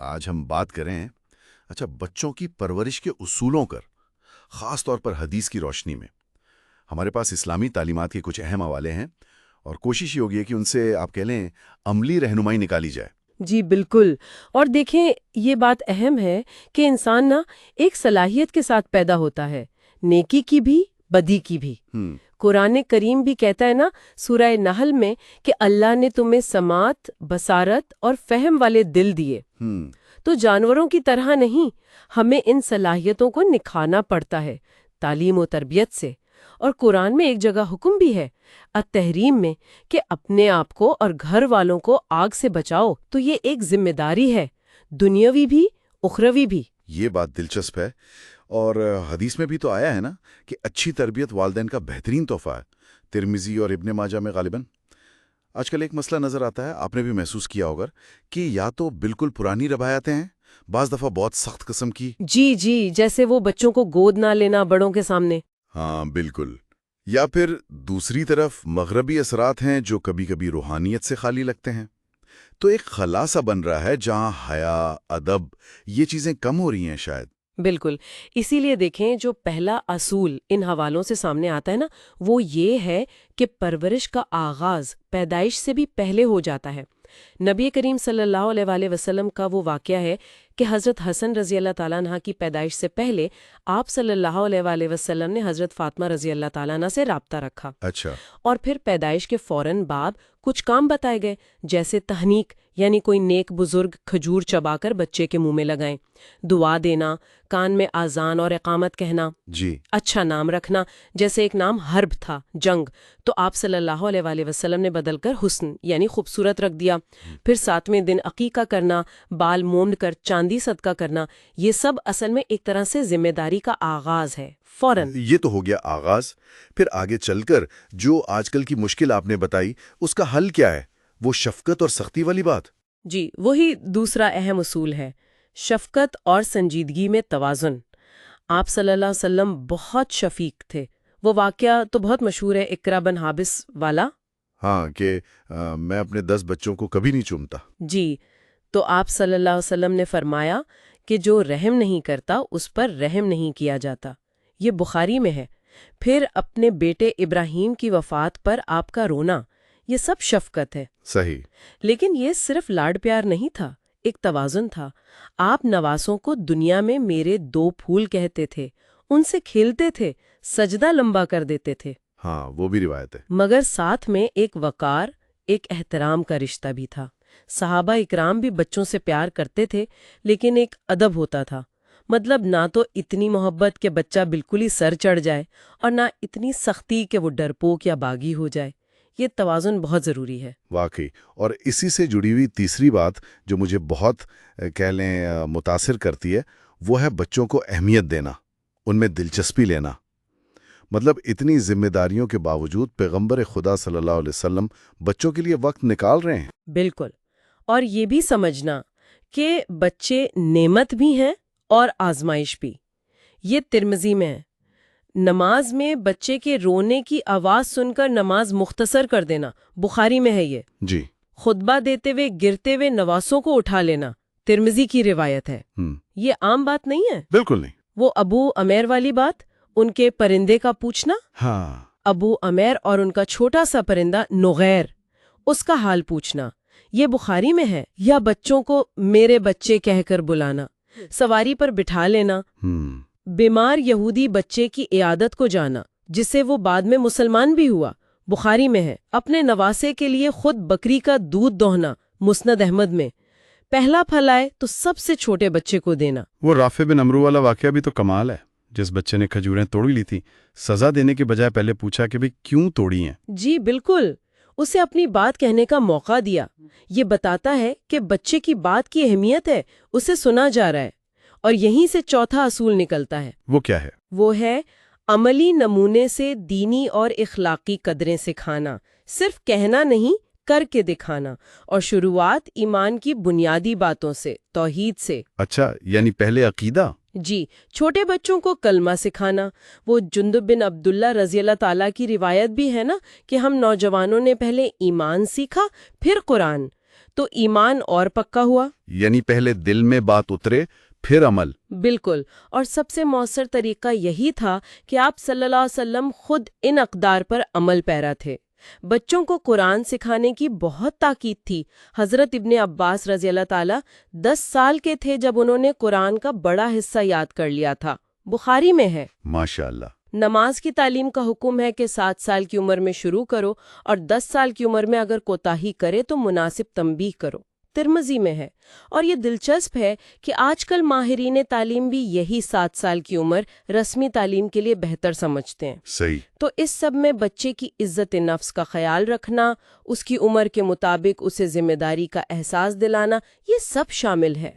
آج ہم بات کریں بچوں کی پرورش کے اصولوں پر، خاص طور پر حدیث کی روشنی میں۔ ہمارے پاس اسلامی تعلیمات کے کچھ اہم حوالے ہیں اور کوشش یہ ہوگی کہ ان سے آپ کہہ لیں عملی رہنمائی نکالی جائے۔ جی بالکل، اور دیکھیں یہ بات اہم ہے کہ انسان ایک صلاحیت کے ساتھ پیدا ہوتا ہے، نیکی کی بھی بدی کی بھی۔ قرآن کریم بھی کہتا ہے سورہ نحل میں کہ اللہ نے تمہیں سماعت، بصارت اور فہم والے دل دیے۔ تو جانوروں کی طرح نہیں، ہمیں ان صلاحیتوں کو نکھارنا پڑتا ہے تعلیم و تربیت سے۔ اور قرآن میں ایک جگہ حکم بھی ہے التحریم میں کہ اپنے آپ کو اور گھر والوں کو آگ سے بچاؤ۔ تو یہ ایک ذمہ داری ہے، دنیاوی بھی اخروی بھی۔ یہ بات دلچسپ ہے، اور حدیث میں بھی تو آیا ہے کہ اچھی تربیت والدین کا بہترین تحفہ ہے، ترمذی اور ابن ماجہ میں غالباً۔ آج کل ایک مسئلہ نظر آتا ہے، آپ نے بھی محسوس کیا ہوگا، کہ یا تو بالکل پرانی روایتیں ہیں، بعض دفعہ بہت سخت قسم کی۔ جی، جیسے وہ بچوں کو گود نہ لینا بڑوں کے سامنے۔ ہاں بالکل، یا پھر دوسری طرف مغربی اثرات ہیں جو کبھی کبھی روحانیت سے خالی لگتے ہیں۔ تو ایک خلا سا بن رہا ہے جہاں حیا، ادب، یہ چیزیں کم ہو رہی ہیں شاید۔ بالکل، اسی لیے دیکھیں جو پہلا اصول ان حوالوں سے سامنے آتا ہے وہ یہ ہے کہ پرورش کا آغاز پیدائش سے بھی پہلے ہو جاتا ہے۔ نبی کریم صلی اللہ علیہ وآلہ وسلم کا وہ واقعہ ہے کہ حضرت حسن رضی اللہ تعالیٰ عنہ کی پیدائش سے پہلے آپ صلی اللہ علیہ وآلہ وسلم نے حضرت فاطمہ رضی اللہ تعالیٰ عنہ سے رابطہ رکھا۔ اچھا۔ اور پھر پیدائش کے فوراً بعد کچھ کام بتائے گئے، جیسے تہنیک، یعنی کوئی نیک بزرگ کھجور چبا کر بچے کے منہ میں لگائیں، دعا دینا، کان میں آذان اور اقامت کہنا، جی، اچھا نام رکھنا، جیسے ایک نام حرب تھا، جنگ، تو آپ صلی اللہ علیہ وآلہ وسلم نے بدل کر حسن یعنی خوبصورت رکھ دیا۔ پھر 7ویں دن عقیقہ کرنا، بال موند کر چاندی صدقہ کرنا، یہ سب اصل میں ایک طرح سے ذمہ داری کا آغاز ہے فوراً۔ یہ تو ہو گیا آغاز۔ پھر آگے چل کر جو آج کل کی مشکل آپ نے بتائی، اس کا حل کیا ہے؟ وہ شفقت اور سختی والی بات؟ جی، وہی دوسرا اہم اصول ہے، شفقت اور سنجیدگی میں توازن۔ آپ صلی اللہ علیہ وسلم بہت شفیق تھے۔ وہ واقعہ تو بہت مشہور ہے، اقرا بن حابس والا۔ ہاں، کہ میں اپنے 10 بچوں کو کبھی نہیں چومتا۔ جی، تو آپ صلی اللہ علیہ وسلم نے فرمایا کہ جو رحم نہیں کرتا اس پر رحم نہیں کیا جاتا۔ یہ بخاری میں ہے۔ پھر اپنے بیٹے ابراہیم کی وفات پر آپ کا رونا، یہ سب شفقت ہے۔ صحیح۔ لیکن یہ صرف لاڈ پیار نہیں تھا، ایک توازن تھا۔ آپ نواسوں کو دنیا میں میرے 2 پھول کہتے تھے، ان سے کھیلتے تھے، سجدہ لمبا کر دیتے تھے۔ ہاں، وہ بھی روایت ہے۔ مگر ساتھ میں ایک وقار، ایک احترام کا رشتہ بھی تھا۔ صحابہ اکرام بھی بچوں سے پیار کرتے تھے، لیکن ایک ادب ہوتا تھا۔ مطلب نہ تو اتنی محبت کہ بچہ بالکل ہی سر چڑھ جائے، اور نہ اتنی سختی کہ وہ ڈرپوک یا باغی ہو جائے۔ یہ توازن بہت ضروری ہے۔ واقعی، اور اسی سے جڑی ہوئی تیسری بات جو مجھے بہت کہہ لیں متاثر کرتی ہے، وہ ہے بچوں کو اہمیت دینا، ان میں دلچسپی لینا۔ مطلب اتنی ذمہ داریوں کے باوجود پیغمبر خدا صلی اللہ علیہ وسلم بچوں کے لیے وقت نکال رہے ہیں۔ بالکل، اور یہ بھی سمجھنا کہ بچے نعمت بھی ہیں اور آزمائش بھی۔ یہ ترمذی میں ہے۔ نماز میں بچے کے رونے کی آواز سن کر نماز مختصر کر دینا، بخاری میں ہے یہ۔ جی۔ خطبہ دیتے ہوئے گرتے ہوئے نواسوں کو اٹھا لینا، ترمذی کی روایت ہے۔ یہ عام بات نہیں ہے، بالکل نہیں۔ وہ ابو عمیر والی بات، ان کے پرندے کا پوچھنا۔ ہاں، ابو عمیر اور ان کا چھوٹا سا پرندہ نغیر، اس کا حال پوچھنا، یہ بخاری میں ہے۔ یا بچوں کو میرے بچے کہہ کر بلانا، سواری پر بٹھا لینا، بیمار یہودی بچے کی عیادت کو جانا جس سے وہ بعد میں مسلمان بھی ہوا، بخاری میں ہے۔ اپنے نواسے کے لیے خود بکری کا دودھ دوہنا، مسند احمد میں۔ پہلا پھل آئے تو سب سے چھوٹے بچے کو دینا۔ وہ رافع بن عمرو والا واقعہ بھی تو کمال ہے، جس بچے نے کھجوریں توڑی لی تھی، سزا دینے کے بجائے پہلے پوچھا کہ بھئی کیوں توڑی ہیں۔ جی بالکل، اسے اپنی بات کہنے کا موقع دیا۔ یہ بتاتا ہے کہ بچے کی بات کی اہمیت ہے، اسے سنا جا رہا ہے۔ اور یہیں سے چوتھا اصول نکلتا ہے۔ وہ کیا ہے؟ وہ ہے عملی نمونے سے دینی اور اخلاقی قدریں سکھانا، صرف کہنا نہیں، کر کے دکھانا۔ اور شروعات ایمان کی بنیادی باتوں سے، توحید سے۔ اچھا، یعنی پہلے عقیدہ؟ جی، چھوٹے بچوں کو کلمہ سکھانا۔ وہ جندب بن عبداللہ رضی اللہ تعالیٰ کی روایت بھی ہے کہ ہم نوجوانوں نے پہلے ایمان سیکھا، پھر قرآن۔ تو ایمان اور پکا ہوا۔ یعنی پہلے دل میں بات اترے پھر عمل۔ بالکل، اور سب سے مؤثر طریقہ یہی تھا کہ آپ صلی اللہ علیہ وسلم خود ان اقدار پر عمل پیرا تھے۔ بچوں کو قرآن سکھانے کی بہت تاکید تھی۔ حضرت ابن عباس رضی اللہ تعالی 10 سال کے تھے جب انہوں نے قرآن کا بڑا حصہ یاد کر لیا تھا، بخاری میں ہے۔ ماشاءاللہ۔ نماز کی تعلیم کا حکم ہے کہ 7 سال کی عمر میں شروع کرو اور 10 سال کی عمر میں اگر کوتاہی کرے تو مناسب تنبیہ کرو، ترمذی میں ہے۔ اور یہ دلچسپ ہے کہ آج کل ماہرین تعلیم بھی یہی 7 سال کی عمر رسمی تعلیم کے لیے بہتر سمجھتے ہیں۔ صحیح۔ تو اس سب میں بچے کی عزت نفس کا خیال رکھنا، اس کی عمر کے مطابق اسے ذمہ داری کا احساس دلانا، یہ سب شامل ہے۔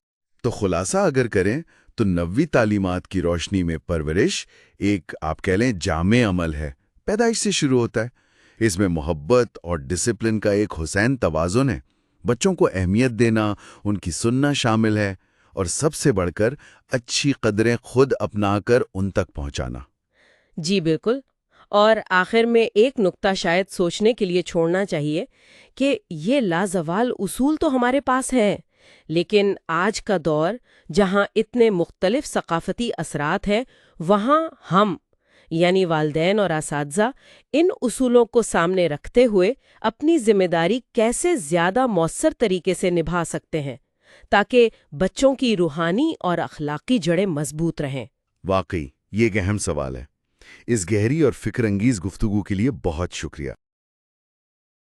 تو خلاصہ اگر کریں تو نبوی تعلیمات کی روشنی میں پرورش ایک آپ کہہ لیں جامع عمل ہے، پیدائش سے شروع ہوتا ہے۔ اس میں محبت اور ڈسپلن کا ایک حسین توازن ہے، بچوں کو اہمیت دینا، ان کی سننا شامل ہے، اور سب سے بڑھ کر اچھی قدریں خود اپنا کر ان تک پہنچانا۔ جی بالکل۔ اور آخر میں ایک نکتہ شاید سوچنے کے لیے چھوڑنا چاہیے کہ یہ لازوال اصول تو ہمارے پاس ہیں، لیکن آج کا دور جہاں اتنے مختلف ثقافتی اثرات ہیں، وہاں ہم یعنی والدین اور اساتذہ ان اصولوں کو سامنے رکھتے ہوئے اپنی ذمہ داری کیسے زیادہ مؤثر طریقے سے نبھا سکتے ہیں تاکہ بچوں کی روحانی اور اخلاقی جڑیں مضبوط رہیں۔ واقعی یہ ایک اہم سوال ہے۔ اس گہری اور فکر انگیز گفتگو کے لیے بہت شکریہ۔